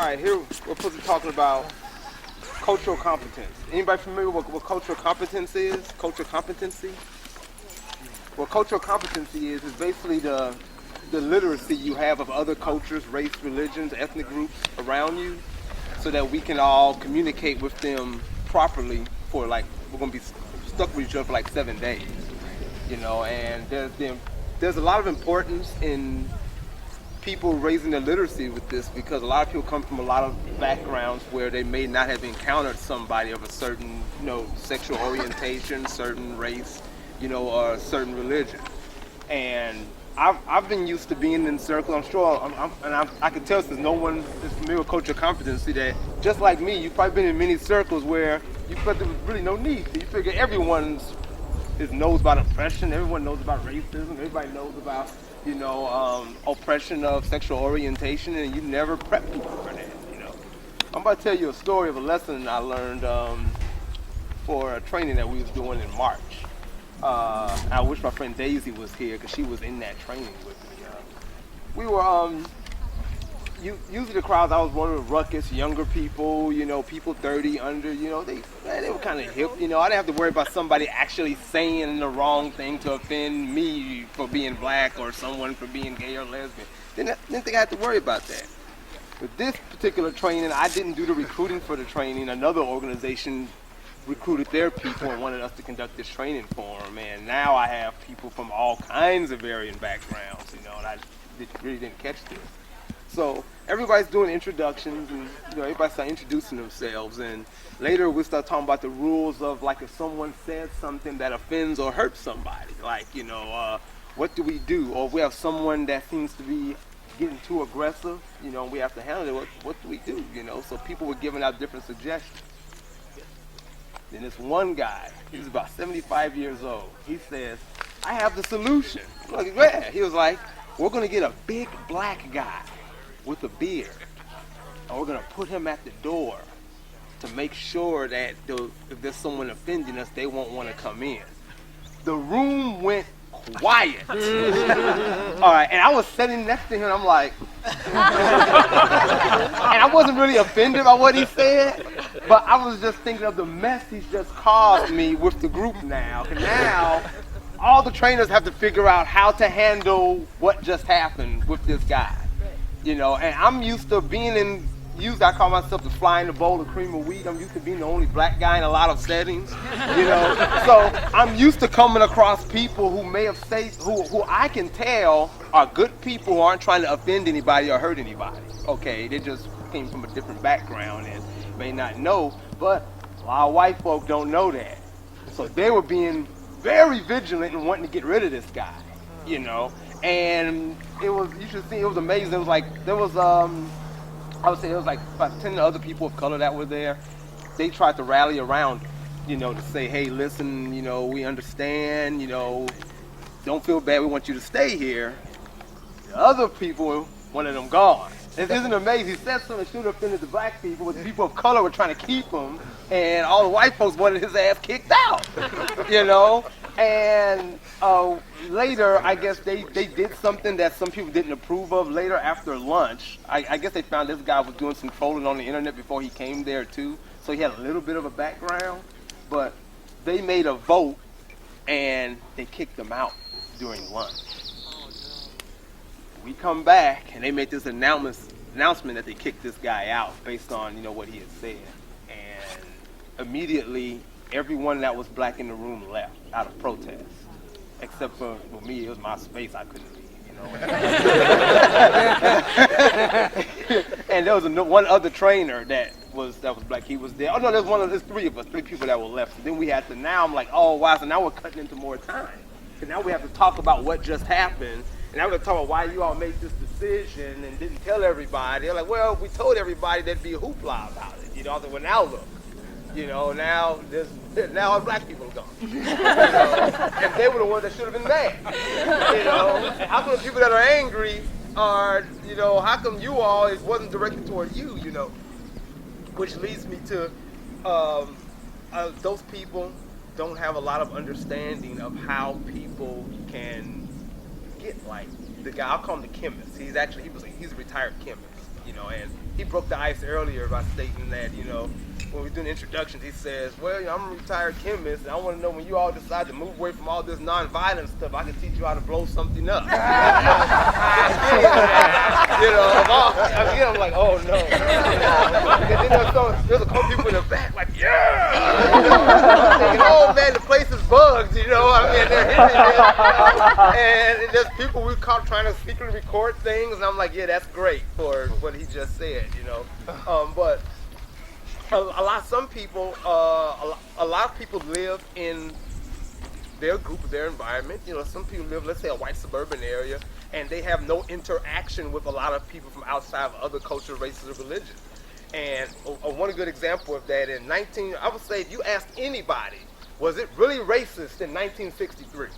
right, here we're supposed to be talking about cultural competence. Anybody familiar with what cultural competence is? Cultural competency? What cultural competency is basically the literacy you have of other cultures, race, religions, ethnic groups around you, so that we can all communicate with them properly for we're going to be stuck with each other for 7 days, and there's a lot of importance in people raising their literacy with this, because a lot of people come from a lot of backgrounds where they may not have encountered somebody of a certain, sexual orientation, certain race, or a certain religion. And I've been used to being in circles. I'm sure, I can tell since no one is familiar with cultural competency that just like me, you've probably been in many circles where you felt there was really no need. You figure everyone knows about oppression, everyone knows about racism, everybody knows about oppression of sexual orientation, and you never prep people for that. I'm about to tell you a story of a lesson I learned for a training that we was doing in March. I wish my friend Daisy was here because she was in that training with me. We were usually the crowds I was running with ruckus, younger people, people 30 under, they were kind of hip, I didn't have to worry about somebody actually saying the wrong thing to offend me for being black or someone for being gay or lesbian. Didn't think I had to worry about that. With this particular training, I didn't do the recruiting for the training. Another organization recruited their people and wanted us to conduct this training for them. And now I have people from all kinds of varying backgrounds, and I really didn't catch this. So everybody's doing introductions, and everybody start introducing themselves, and later we start talking about the rules of if someone says something that offends or hurts somebody, what do we do? Or if we have someone that seems to be getting too aggressive, we have to handle it. What do we do? So people were giving out different suggestions. Then this one guy, he was about 75 years old. He says, "I have the solution." I'm like, "Yeah." He was like, "We're going to get a big black guy with a beard, and we're going to put him at the door to make sure that if there's someone offending us, they won't want to come in." The room went quiet. All right, and I was sitting next to him, and I'm like, and I wasn't really offended by what he said, but I was just thinking of the mess he's just caused me with the group now. And now, all the trainers have to figure out how to handle what just happened with this guy. And I'm used to being usually I call myself the fly in the bowl of cream of wheat. I'm used to being the only black guy in a lot of settings, So I'm used to coming across people who may have who I can tell are good people who aren't trying to offend anybody or hurt anybody. Okay, they just came from a different background and may not know, but a lot of white folk don't know that. So they were being very vigilant and wanting to get rid of this guy, and it was, you should see, it was amazing. It was I would say it was about 10 other people of color that were there. They tried to rally around him, to say, "Hey, listen, we understand, don't feel bad, we want you to stay here." The other people wanted him gone. It isn't amazing. He said something that should have offended the black people, but the people of color were trying to keep him, and all the white folks wanted his ass kicked out, And later, I guess they did something that some people didn't approve of. Later, after lunch, I guess they found this guy was doing some trolling on the internet before he came there too, so he had a little bit of a background. But they made a vote, and they kicked him out during lunch. We come back, and they made this announcement that they kicked this guy out based on what he had said, and immediately everyone that was black in the room left out of protest, except for me. It was my space. I couldn't leave, And there was one other trainer that was black. He was there. Oh no, there's three people that were left. So then we had to. Now I'm like, oh wow. So now we're cutting into more time. So now we have to talk about what just happened. And now we're going to talk about why you all made this decision and didn't tell everybody. They're like, well, we told everybody there'd be a hoopla about it. I said, well, now look. Now our black people are gone. And they were the ones that should have been mad. How come the people that are angry are, how come you all, it wasn't directed toward you, Which leads me to those people don't have a lot of understanding of how people can get the guy. I'll call him the chemist. He's a retired chemist. And he broke the ice earlier by stating that, when we're doing introductions, he says, well, I'm a retired chemist, and I want to know when you all decide to move away from all this nonviolent stuff, I can teach you how to blow something up. I'm like, oh no. And then there's a couple people in the back like, yeah. I'm thinking, oh man, the place is bugged, they're hitting it. And there's people we caught trying to secretly record things, and I'm like, yeah, that's great for what he just said, But a lot of people live in their group, their environment. Some people live, let's say, a white suburban area, and they have no interaction with a lot of people from outside of other cultures, races, or religions. And one good example of that I would say, if you asked anybody, was it really racist in 1963?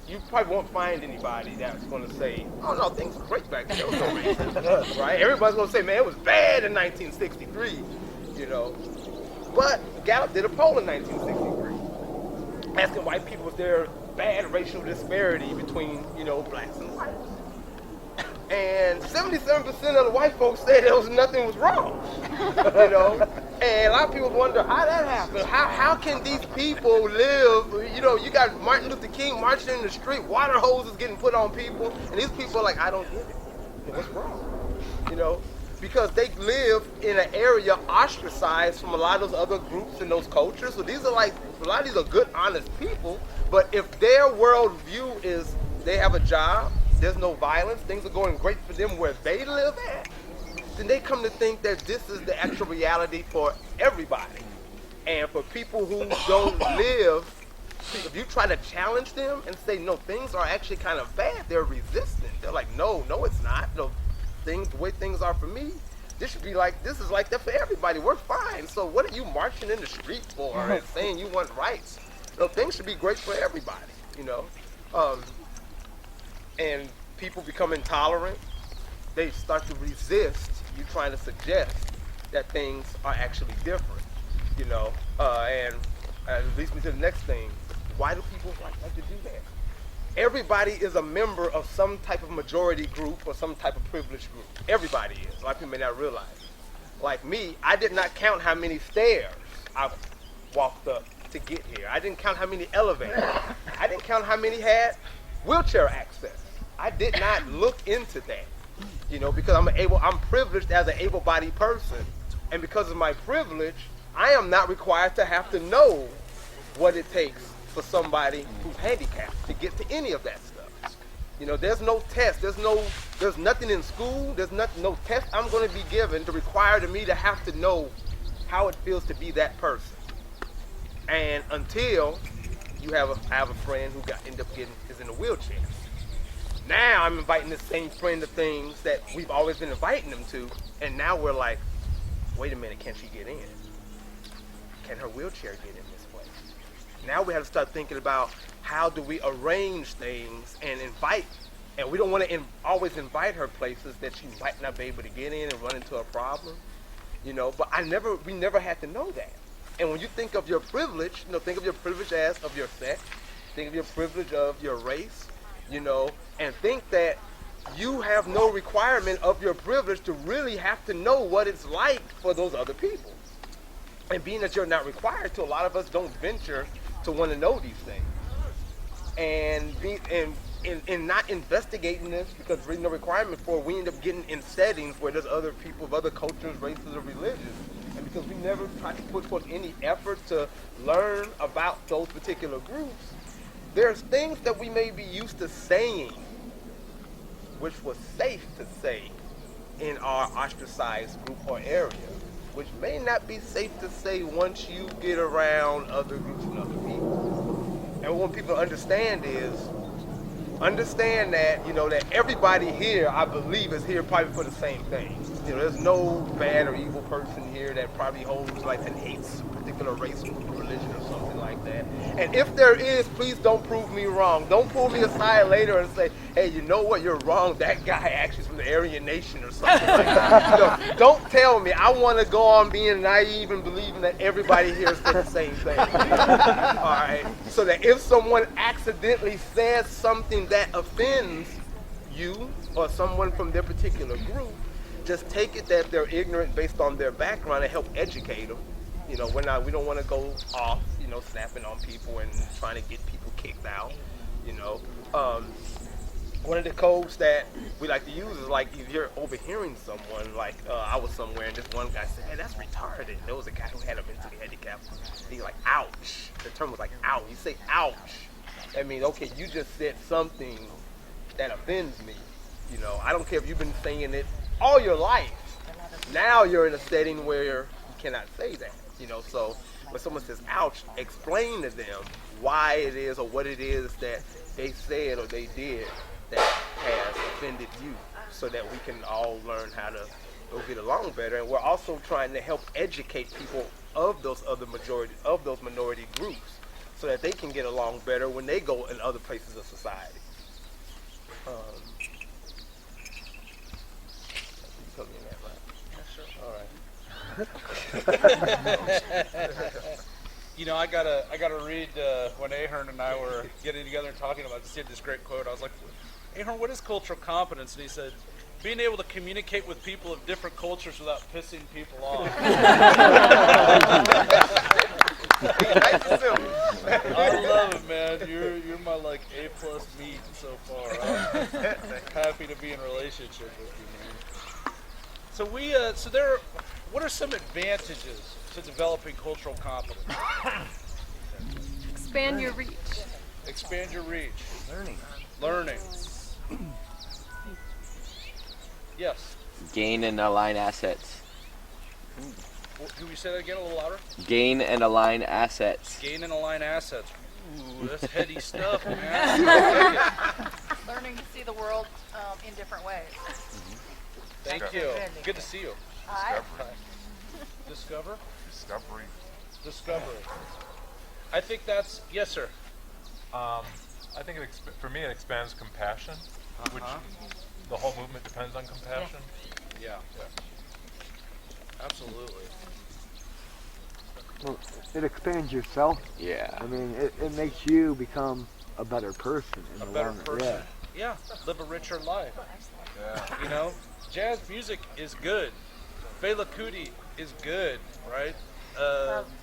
You probably won't find anybody that's going to say, oh no, things were great back then, there was no racism, right? Everybody's going to say, man, it was bad in 1963. But Gallup did a poll in 1963 asking white people, was there bad racial disparity between, blacks and whites? And 77% of the white folks said nothing was wrong, And a lot of people wonder how that happened. How can these people live? You got Martin Luther King marching in the street, water hoses getting put on people, and these people are like, I don't get it. What's wrong? Because they live in an area ostracized from a lot of those other groups and those cultures. So a lot of these are good, honest people. But if their worldview is they have a job, there's no violence, things are going great for them where they live at, then they come to think that this is the actual reality for everybody. And for people who don't live, if you try to challenge them and say, no, things are actually kind of bad, they're resistant. They're like, no, it's not. No, the way things are for me, this is like that for everybody. We're fine. So what are you marching in the street for and saying you want rights? No, things should be great for everybody, and people become intolerant. They start to resist you trying to suggest that things are actually different, and leads me to the next thing. Why do people like to do that? Everybody is a member of some type of majority group or some type of privileged group. Everybody is. A lot of people may not realize it. Like me, I did not count how many stairs I walked up to get here. I didn't count how many elevators. I didn't count how many had wheelchair access. I did not look into that, because I'm privileged as an able-bodied person, and because of my privilege, I am not required to have to know what it takes for somebody who's handicapped to get to any of that stuff. There's no test. There's nothing in school. There's no test I'm going to be given to require me to have to know how it feels to be that person. And until I have a friend who is in a wheelchair. Now I'm inviting the same friend to things that we've always been inviting them to, and now we're like, wait a minute, can she get in? Can her wheelchair get in this place? Now we have to start thinking about how do we arrange things and invite, and we don't want to always invite her places that she might not be able to get in and run into a problem, but we never had to know that. And when you think of your privilege, think of your privilege as of your sex, think of your privilege of your race, and think that you have no requirement of your privilege to really have to know what it's like for those other people. And being that you're not required to, a lot of us don't venture to want to know these things. And not investigating this because there's really no requirement for it, we end up getting in settings where there's other people of other cultures, races, or religions. And because we never try to put forth any effort to learn about those particular groups, there's things that we may be used to saying, which was safe to say in our ostracized group or area, which may not be safe to say once you get around other groups and other people. And what people understand that, that everybody here, I believe, is here probably for the same thing. There's no bad or evil person here that probably holds and hates a particular race or religion or something like that. And if there is, please don't prove me wrong. Don't pull me aside later and say, hey, you know what, you're wrong. That guy actually is from the Aryan Nation or something like that. Don't tell me. I want to go on being naive and believing that everybody here is the same thing. All right? So that if someone accidentally says something that offends you or someone from their particular group, just take it that they're ignorant based on their background and help educate them. We don't want to go off, snapping on people and trying to get people kicked out. One of the codes that we like to use is like if you're overhearing someone, like I was somewhere and this one guy said, "Hey, that's retarded." And there was a guy who had a mentally handicapped. He's like, "Ouch." The term was like, "ouch." You say, "Ouch." That means, okay, you just said something that offends me. I don't care if you've been saying it all your life. Now you're in a setting where you cannot say that. So when someone says, "Ouch," explain to them why it is or what it is that they said or they did that has offended you, so that we can all learn how to get along better. And we're also trying to help educate people of those minority groups, so that they can get along better when they go in other places of society. I gotta read when Ahern and I were getting together and talking about this. He had this great quote. I was like, "Ahern, what is cultural competence?" And he said, "Being able to communicate with people of different cultures without pissing people off." I love it, man. You're my like A+ meat so far. I'm happy to be in a relationship with you, man. So what are some advantages to developing cultural competence? Expand your reach. Expand your reach. Learning. Yes. Gain and align assets. Can we say that again a little louder? Gain and align assets. Gain and align assets. Ooh, that's heady stuff, man. I like it. Learning to see the world in different ways. Thank you. Good to see you. Discovery. Discovery. I think that's, yes, sir. I think for me it expands compassion, which the whole movement depends on compassion. Yeah. Absolutely. Well, it expands yourself. Yeah. I mean, it makes you become a better person. A better person. Yeah. Live a richer life. Yeah. Jazz music is good. Fela Kuti is good, right?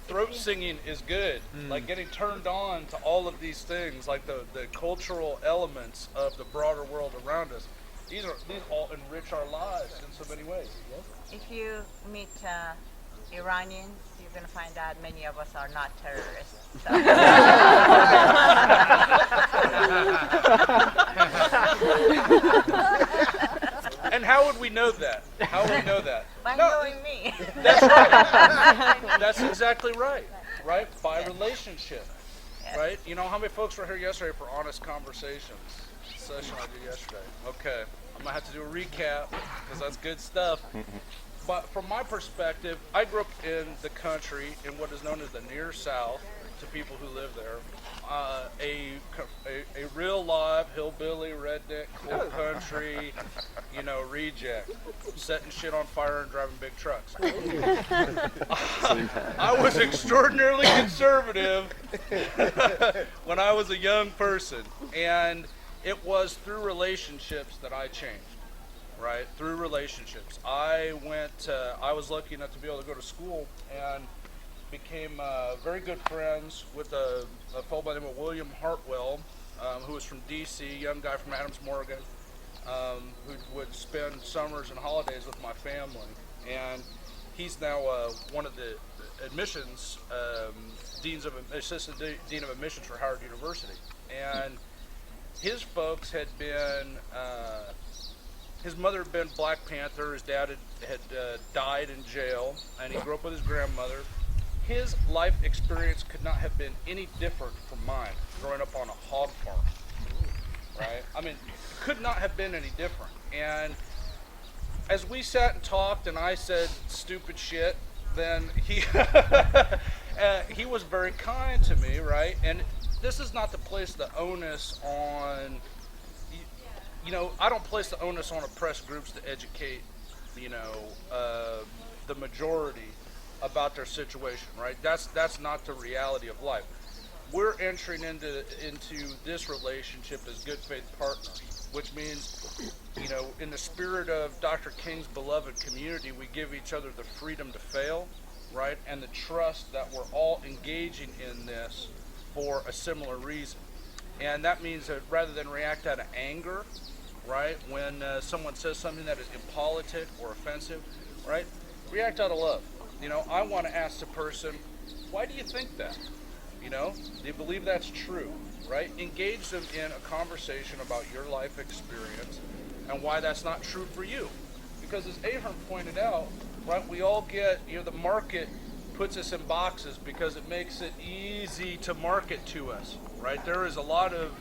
Throat singing is good. Like getting turned on to all of these things, like the cultural elements of the broader world around us. These all enrich our lives in so many ways. Yes? If you meet Iranians, you're going to find out many of us are not terrorists. And how would we know that? By knowing me. That's right. That's exactly right. Right? By relationship. Yes. Right? How many folks were here yesterday for Honest Conversations? Session I did yesterday. Okay. I'm going to have to do a recap because that's good stuff. But from my perspective, I grew up in the country in what is known as the Near South, to people who live there. A real live hillbilly, redneck, coal country, reject, setting shit on fire and driving big trucks. I was extraordinarily conservative when I was a young person, and it was through relationships that I changed. Right, through relationships. I was lucky enough to be able to go to school and became very good friends with a fellow by the name of William Hartwell, who was from D.C., young guy from Adams Morgan, who would spend summers and holidays with my family. And he's now one of the admissions assistant dean of admissions for Howard University. And his folks had been. His mother had been Black Panther. His dad had died in jail, and he grew up with his grandmother. His life experience could not have been any different from mine, growing up on a hog farm, right? I mean, it could not have been any different. And as we sat and talked, and I said stupid shit, then he was very kind to me, right? And this is not to place the onus on. I don't place the onus on oppressed groups to educate, the majority about their situation, right? That's not the reality of life. We're entering into this relationship as good faith partners, which means, in the spirit of Dr. King's beloved community, we give each other the freedom to fail, right? And the trust that we're all engaging in this for a similar reason. And that means that rather than react out of anger, right, when someone says something that is impolitic or offensive, right, react out of love. I want to ask the person, why do you think that? Do you believe that's true, right? Engage them in a conversation about your life experience and why that's not true for you. Because as Ahern pointed out, right, we all get, the market puts us in boxes because it makes it easy to market to us, right? There's a lot of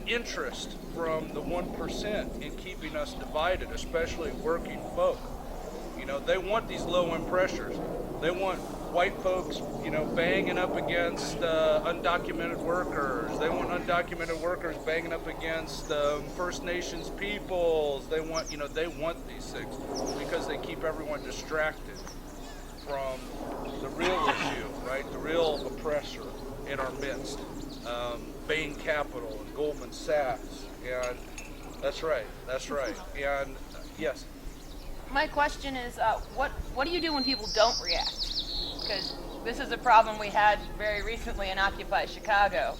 interest from the 1% in keeping us divided, especially working folk. They want these low-end pressures. They want white folks, banging up against undocumented workers. They want undocumented workers banging up against First Nations peoples. They want these things because they keep everyone distracted from the real issue, right? The real oppressor in our midst. Bain Capital and Goldman Sachs. And that's right. And yes. My question is, what do you do when people don't react? Because this is a problem we had very recently in Occupy Chicago.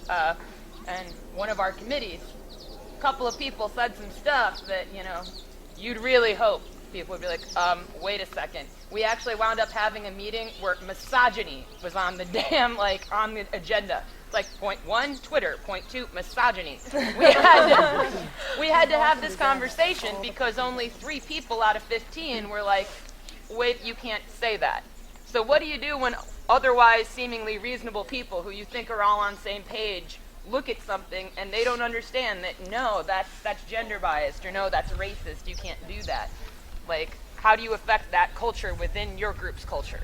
And one of our committees, a couple of people said some stuff that, you'd really hope people would be like, wait a second. We actually wound up having a meeting where misogyny was on the on the agenda. Like point 1, Twitter. Point 2, misogyny. We had to have this conversation because only 3 people out of 15 were like, wait, you can't say that. So what do you do when otherwise seemingly reasonable people who you think are all on the same page look at something and they don't understand that, no, that's gender biased, or no, that's racist, you can't do that. Like, how do you affect that culture within your group's culture?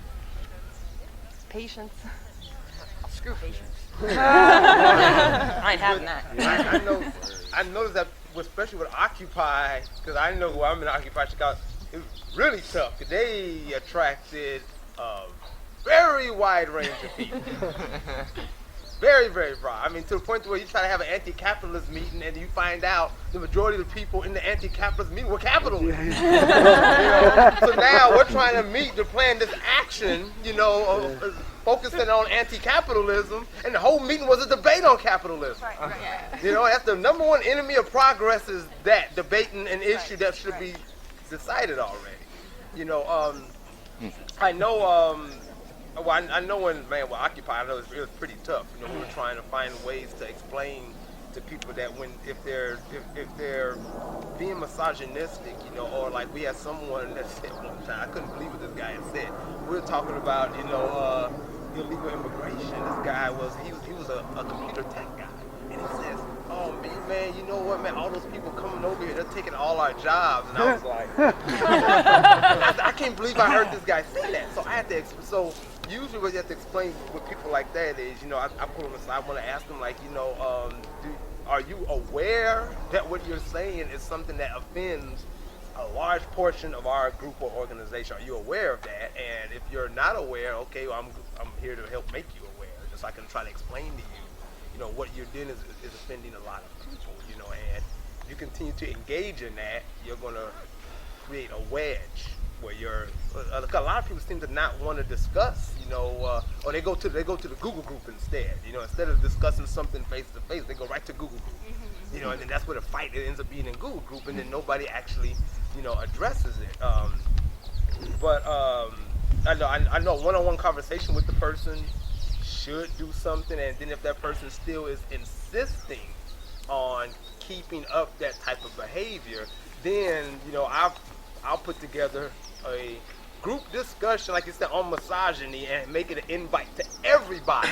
Patience. Screw patience. I ain't having that. I noticed that, especially with Occupy, because I know who I'm in Occupy Chicago, it was really tough because they attracted a very wide range of people. Very, very broad. I mean, to the point where you try to have an anti-capitalist meeting and you find out the majority of the people in the anti-capitalist meeting were capitalists. So now we're trying to meet to plan this action, focusing on anti-capitalism, and the whole meeting was a debate on capitalism. Right. That's the number one enemy of progress, is that debating an issue that should be decided already. I know. I know when with Occupy, I know it was pretty tough. We were trying to find ways to explain to people that if they're being misogynistic, or like we had someone that said one time, I couldn't believe what this guy had said. We were talking about illegal immigration. This guy he was a computer tech guy, and he says, "Oh man, you know what, man? All those people coming over here, they're taking all our jobs." And I was like, I can't believe I heard this guy say that. So I had to usually what you have to explain with people like that is, I put them aside. I want to ask them, like, are you aware that what you're saying is something that offends a large portion of our group or organization? Are you aware of that? And if you're not aware, okay, well, I'm here to help make you aware, just so I can try to explain to you, what you're doing is offending a lot of people, and if you continue to engage in that, you're going to create a wedge where a lot of people seem to not want to discuss, or they go to the Google group instead. Instead of discussing something face to face, they go right to Google group. And then that's where the fight ends up being in Google group, and then nobody actually, addresses it. But I know one-on-one conversation with the person should do something, and then if that person still is insisting on keeping up that type of behavior, then I'll put together a group discussion, like you said, on misogyny, and make it an invite to everybody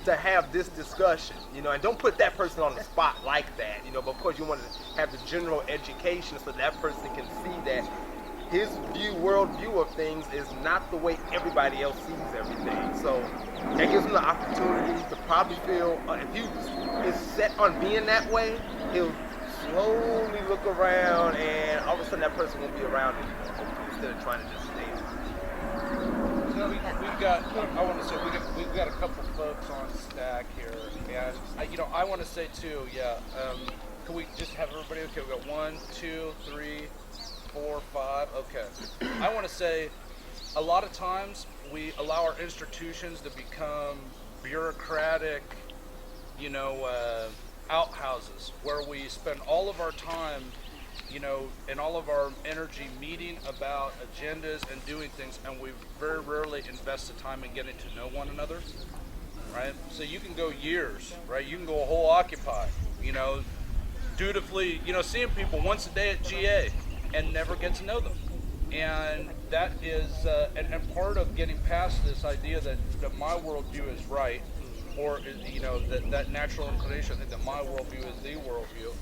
to have this discussion, and don't put that person on the spot like that, but of course you want to have the general education so that person can see that his worldview of things is not the way everybody else sees everything. So that gives him the opportunity to probably feel, if he is set on being that way, he'll slowly look around, and all of a sudden that person won't be around anymore, instead of trying to just stay there. We've got a couple folks on stack here, and I want to say too, can we just have everybody? Okay, we got 1, 2, 3, 4, 5. Okay. I want to say, a lot of times we allow our institutions to become bureaucratic, outhouses where we spend all of our time, and all of our energy meeting about agendas and doing things, and we very rarely invest the time in getting to know one another, right? So you can go years, right? You can go a whole Occupy, dutifully, seeing people once a day at GA and never get to know them. And that is, and part of getting past this idea that my worldview is right, or that natural inclination, I think that my worldview is the worldview,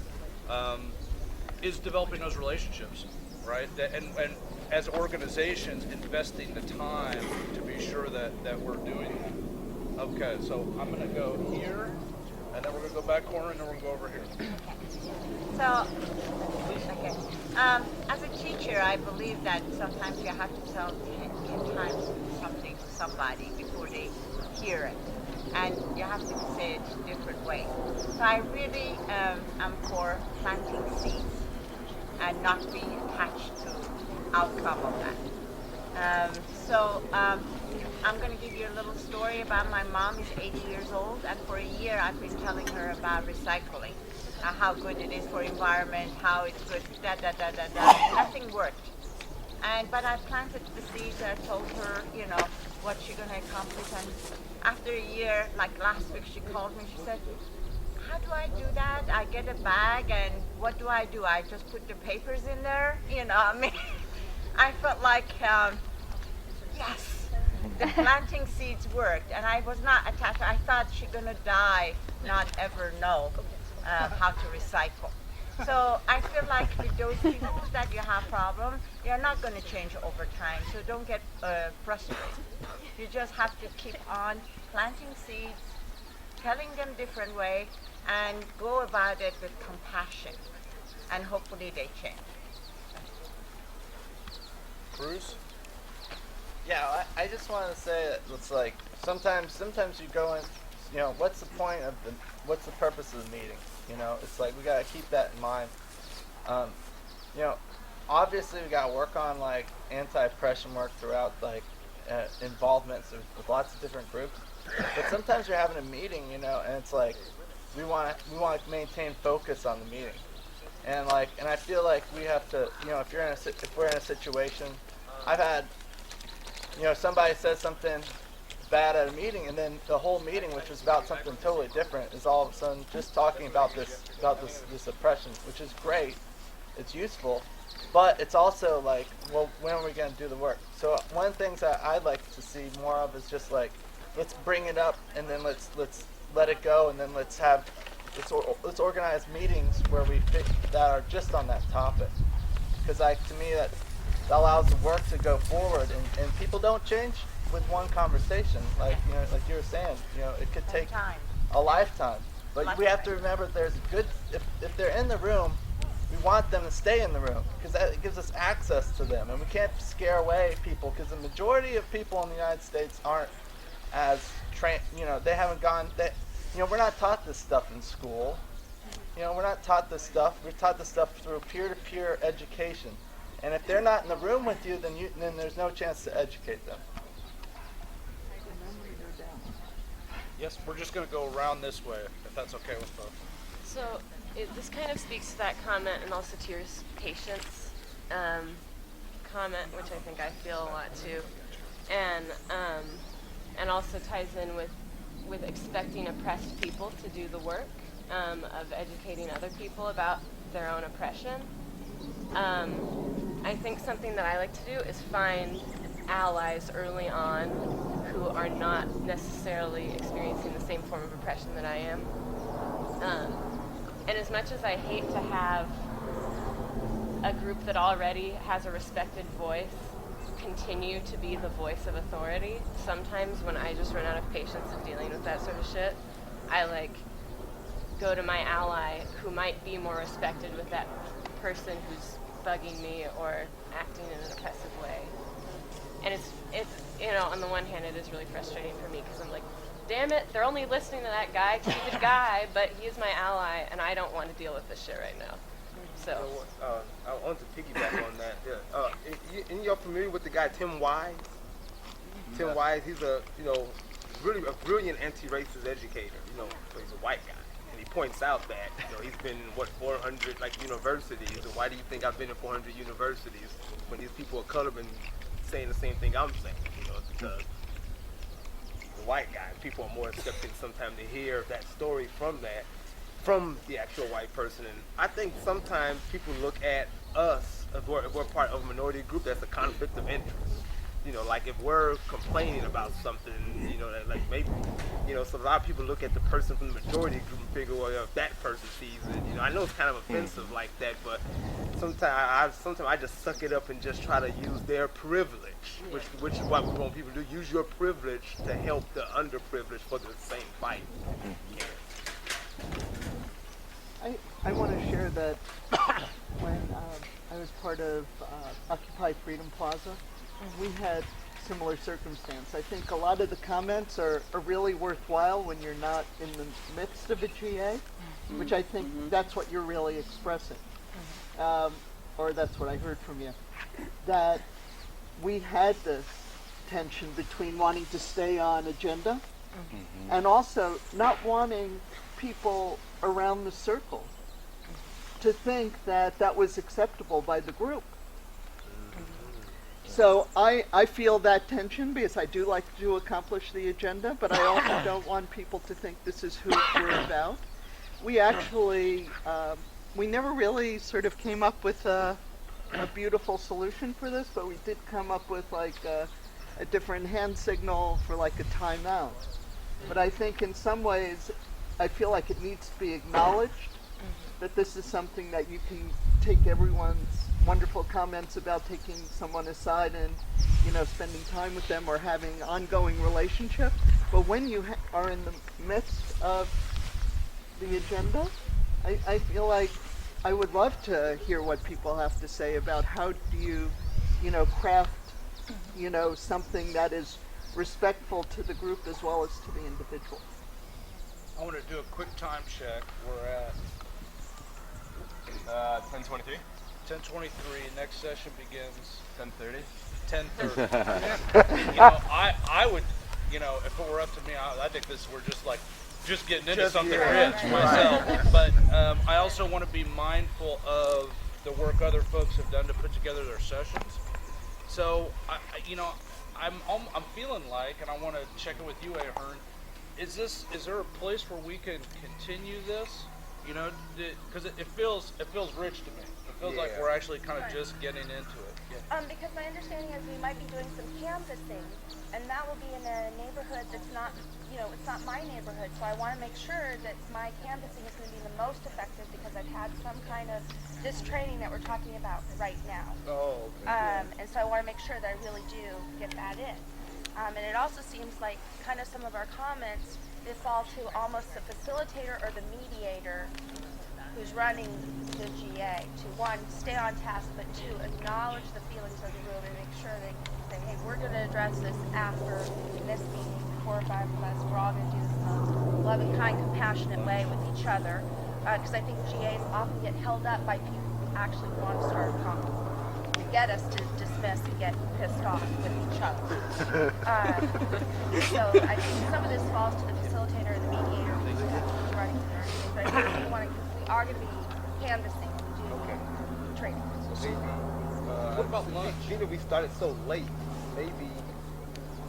is developing those relationships, right? And as organizations, investing the time to be sure that we're doing that. Okay, so I'm going to go here, and then we're going to go back corner, and then we're going to go over here. So, okay. As a teacher, I believe that sometimes you have to tell 10 times something to somebody before they hear it. And you have to say it a different way. So I really am for planting seeds and not being attached to outcome of that. I'm going to give you a little story about my mom. Is 80 years old, and for a year I've been telling her about recycling, how good it is for environment, how it's good, Nothing worked. But I planted the seeds. I told her, what she's going to accomplish. And after a year, like last week, she called me. She said, "How do I do that? I get a bag, and what do? I just put the papers in there." I felt like, yes, the planting seeds worked, and I was not attached. I thought she's gonna die, not ever know how to recycle. So I feel like with those people that you have problems, you're not going to change over time. So don't get frustrated. You just have to keep on planting seeds, telling them different way, and go about it with compassion. And hopefully they change. Bruce? Yeah, I just wanted to say that it's like sometimes you go in, what's the point of what's the purpose of the meeting? It's like we gotta keep that in mind. Obviously we gotta work on like anti-oppression work throughout like involvements with lots of different groups. But sometimes you're having a meeting, and it's like we want to maintain focus on the meeting, and I feel like we have to, if we're in a situation, I've had, somebody says something bad at a meeting, and then the whole meeting, which was about something totally different, is all of a sudden just talking about this oppression, which is great. It's useful, but it's also like, well, when are we going to do the work? So one of the things that I'd like to see more of is just like, let's bring it up, and then let's let it go, and then let's organize meetings where that are just on that topic, because to me that allows the work to go forward, and people don't change with one conversation, like you were saying, it could take a lifetime. But we have to remember there's if they're in the room, we want them to stay in the room, because that gives us access to them, and we can't scare away people, because the majority of people in the United States aren't as trained. They haven't gone. We're not taught this stuff in school. We're not taught this stuff. We're taught this stuff through peer-to-peer education, and if they're not in the room with you, then there's no chance to educate them. Yes, we're just going to go around this way, if that's okay with both. So this kind of speaks to that comment, and also to your patience comment, which I think I feel a lot too, and also ties in with expecting oppressed people to do the work of educating other people about their own oppression. I think something that I like to do is find allies early on who are not necessarily experiencing the same form of oppression that I am. And as much as I hate to have a group that already has a respected voice continue to be the voice of authority, sometimes when I just run out of patience of dealing with that sort of shit, I go to my ally who might be more respected with that person who's bugging me or acting in an oppressive way. And it's on the one hand, it is really frustrating for me, because I'm like, damn it, they're only listening to that guy 'cause he's a guy, but he's my ally, and I don't want to deal with this shit right now. So. I want to piggyback on that. Yeah. And you're familiar with the guy Tim Wise? Tim Wise, he's really a brilliant anti-racist educator. He's a white guy. And he points out that he's been in 400 universities. And why do you think I've been in 400 universities when these people of color been saying the same thing I'm saying? Because the white guy, people are more accepting sometimes to hear that story from the actual white person. And I think sometimes people look at us, if we're part of a minority group, as a conflict of interest. Like if we're complaining about something, that like maybe, so a lot of people look at the person from the majority group and figure, well, if that person sees it, I know it's kind of offensive like that, but sometimes I just suck it up and just try to use their privilege, which is what we want people to do. Use your privilege to help the underprivileged for the same fight. I want to share that when I was part of Occupy Freedom Plaza, we had similar circumstance. I think a lot of the comments are really worthwhile when you're not in the midst of a GA, which I think that's what you're really expressing. Or that's what I heard from you. That we had this tension between wanting to stay on agenda and also not wanting people around the circle to think that that was acceptable by the group. So I feel that tension because I do like to accomplish the agenda, but I also don't want people to think this is who we're about. We actually, we never really sort of came up with a beautiful solution for this, but we did come up with like a different hand signal for like a timeout. But I think in some ways, I feel like it needs to be acknowledged that this is something that you can take everyone's wonderful comments about taking someone aside and, spending time with them or having ongoing relationship. But when you are in the midst of the agenda, I feel like I would love to hear what people have to say about how do you, craft, something that is respectful to the group as well as to the individual. I want to do a quick time check. We're at 10:23. 10:23. Next session begins 10:30. 10:30. I would, if it were up to me, I think we're just getting into something rich myself. But I also want to be mindful of the work other folks have done to put together their sessions. So, I'm feeling like, and I want to check in with you, Ahern. Is there a place where we can continue this? Because it feels rich to me. It feels like we're actually kind of just getting into it. Yeah. Because my understanding is we might be doing some canvassing, and that will be in a neighborhood that's not, it's not my neighborhood. So I want to make sure that my canvassing is going to be the most effective because I've had some kind of this training that we're talking about right now. Oh, okay. And so I want to make sure that I really do get that in. And it also seems like kind of some of our comments, they fall to almost the facilitator or the mediator who's running the GA to, one, stay on task, but two, acknowledge the feelings of the room and make sure they say, hey, we're going to address this after this meeting, 4 or 5 of us, we're all going to do this in a loving, kind, compassionate way with each other. Because I think GAs often get held up by people who actually want to start a conflict. Get us to dismiss and get pissed off with each other. So I think some of this falls to the facilitator and the mediator who's running the but I think we are going to be canvassing to do training. What about lunch? We started so late. Maybe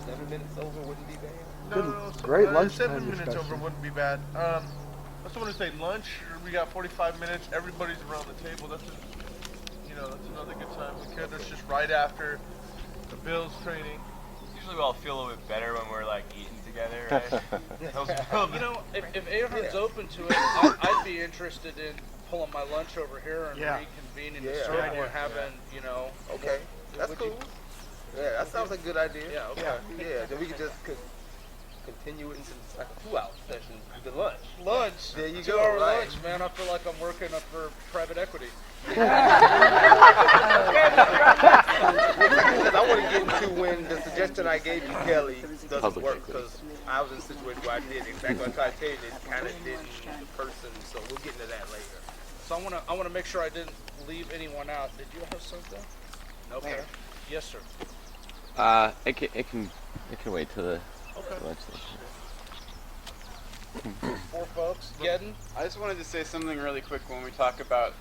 7 minutes over wouldn't be bad. No, great lunch 7 time minutes discussion. over wouldn't be bad. I also want to say lunch. We got 45 minutes. Everybody's around the table. That's another good time. It's just right after the Bills training. Usually we all feel a little bit better when we're like eating together, right? If Ahern's open to it, I'd be interested in pulling my lunch over here and reconvening the circle and having, Okay, that's cool. Yeah, that sounds like a good idea. Yeah, okay. Yeah, then we could just continue it into like a 2-hour session, the lunch. Lunch? There you 2 go, hour right. lunch, man. I feel like I'm working up for private equity. Because I want to get into when the suggestion I gave you, Kelly, doesn't Public work. inquiry. Because I was in a situation where I did exactly what I tried to tell you. It kind of didn't the person. So we'll get into that later. So I wanna make sure I didn't leave anyone out. Did you have something? Okay. Yes, sir. It can wait till the Okay. lunch session. Four folks. Gedden. I just wanted to say something really quick when we talk about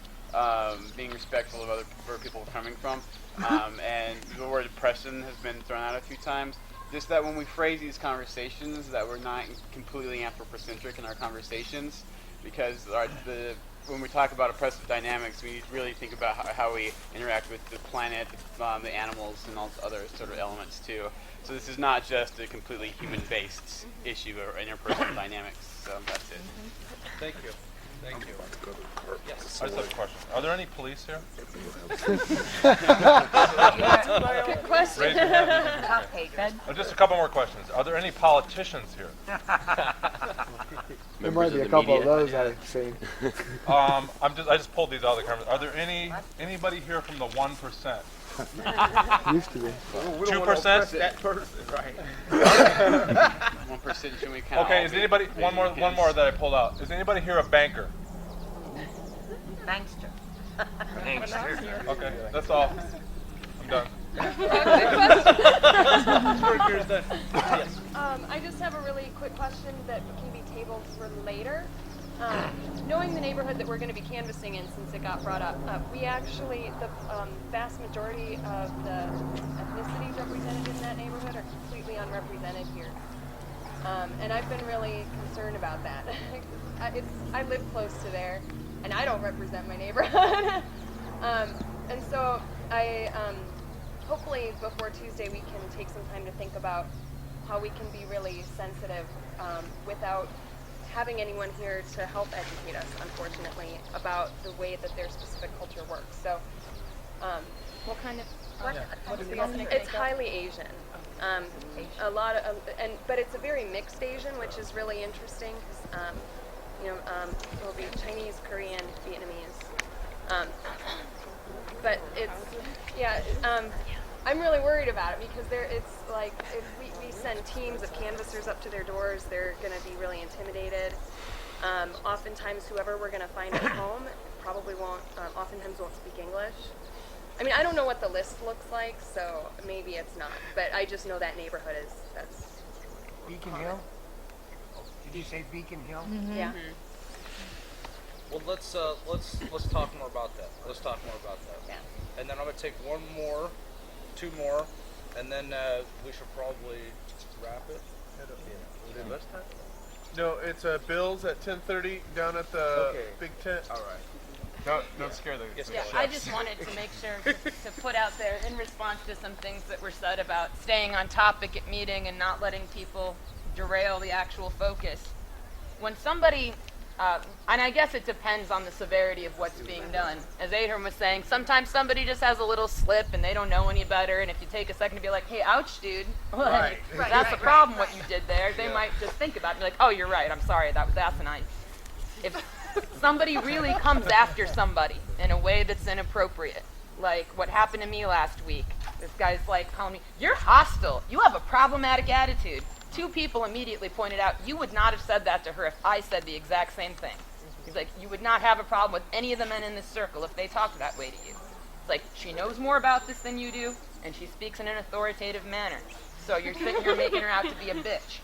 being respectful of where people are coming from, and the word oppression has been thrown out a few times. Just that when we phrase these conversations, that we're not completely anthropocentric in our conversations, because when we talk about oppressive dynamics, we really think about how we interact with the planet, the animals, and all other sort of elements too. So this is not just a completely human-based issue or interpersonal dynamics. So that's it. Thank you. Thank you. Yes. I just have a question. Are there any police here? Good question. Raise your hand. Top haters. Just a couple more questions. Are there any politicians here? There might be a couple of those I've seen. I just pulled these out of the conversation. Are there anybody here from the 1%? Used to be. 2%? That person, right? 1% should we count? Okay, is anybody one more that I pulled out? Is anybody here a banker? Bankster. Okay, that's all. I'm done. I just have a really quick question that can be tabled for later. Knowing the neighborhood that we're going to be canvassing in, since it got brought up, we actually, the vast majority of the ethnicities represented in that neighborhood are completely unrepresented here. And I've been really concerned about that. I live close to there, and I don't represent my neighborhood. And so hopefully before Tuesday we can take some time to think about how we can be really sensitive without having anyone here to help educate us, unfortunately, about the way that their specific culture works. So, What kind of? it's highly Asian. A lot of, but it's a very mixed Asian, which is really interesting because, it'll be Chinese, Korean, Vietnamese. But I'm really worried about it because it's like if we send teams of canvassers up to their doors, they're going to be really intimidated. Oftentimes, whoever we're going to find at home oftentimes won't speak English. I mean, I don't know what the list looks like, so maybe it's not. But I just know that neighborhood that's Beacon Hill? Did you say Beacon Hill? Mm-hmm. Yeah. Well, let's talk more about that. Let's talk more about that. Yeah. And then I'm gonna take two more, and then we should probably wrap it. No, it's Bill's at 10:30 down at the big tent. All right. Don't scare the Yeah, I just wanted to make sure to put out there in response to some things that were said about staying on topic at meeting and not letting people derail the actual focus. When somebody, and I guess it depends on the severity of what's being done. As Ahern was saying, sometimes somebody just has a little slip and they don't know any better, and if you take a second to be like, hey, ouch, dude, that's the problem, what you did there, they might just think about it and be like, oh, you're right, I'm sorry, that was asinine. If somebody really comes after somebody in a way that's inappropriate, like what happened to me last week. This guy's like calling me, you're hostile, you have a problematic attitude. 2 people immediately pointed out, you would not have said that to her if I said the exact same thing. He's like, you would not have a problem with any of the men in this circle if they talked that way to you. It's like, she knows more about this than you do, and she speaks in an authoritative manner. So you're sitting here making her out to be a bitch.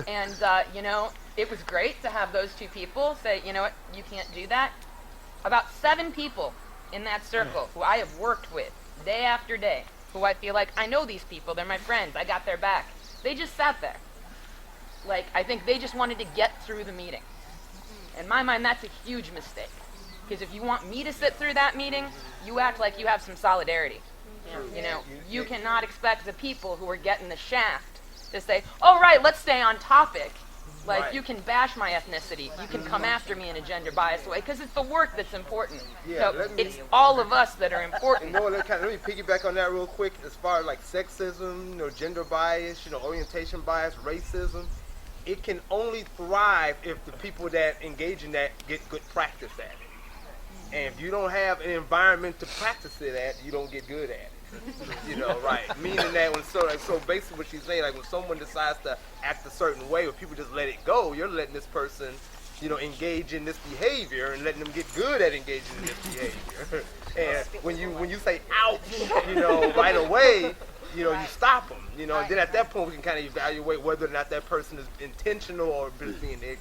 And, it was great to have those 2 people say, you know what, you can't do that. About 7 people in that circle who I have worked with day after day, who I feel like, I know these people, they're my friends, I got their back. They just sat there. Like, I think they just wanted to get through the meeting. In my mind, that's a huge mistake. Because if you want me to sit through that meeting, you act like you have some solidarity. You cannot expect the people who are getting the shaft to say, oh, right, let's stay on topic. Like, you can bash my ethnicity. You can come after me in a gender bias way, because it's the work that's important. Yeah, so it's all of us that are important. Let me piggyback on that real quick. As far as like sexism, gender bias, orientation bias, racism, it can only thrive if the people that engage in that get good practice at it. And if you don't have an environment to practice it at, you don't get good at it. You know, right? Meaning that so basically what she's saying, like when someone decides to act a certain way, or people just let it go, you're letting this person, engage in this behavior and letting them get good at engaging in this behavior. And when you say ouch, right away, you stop them. And then at that point we can kind of evaluate whether or not that person is intentional or just being ignorant.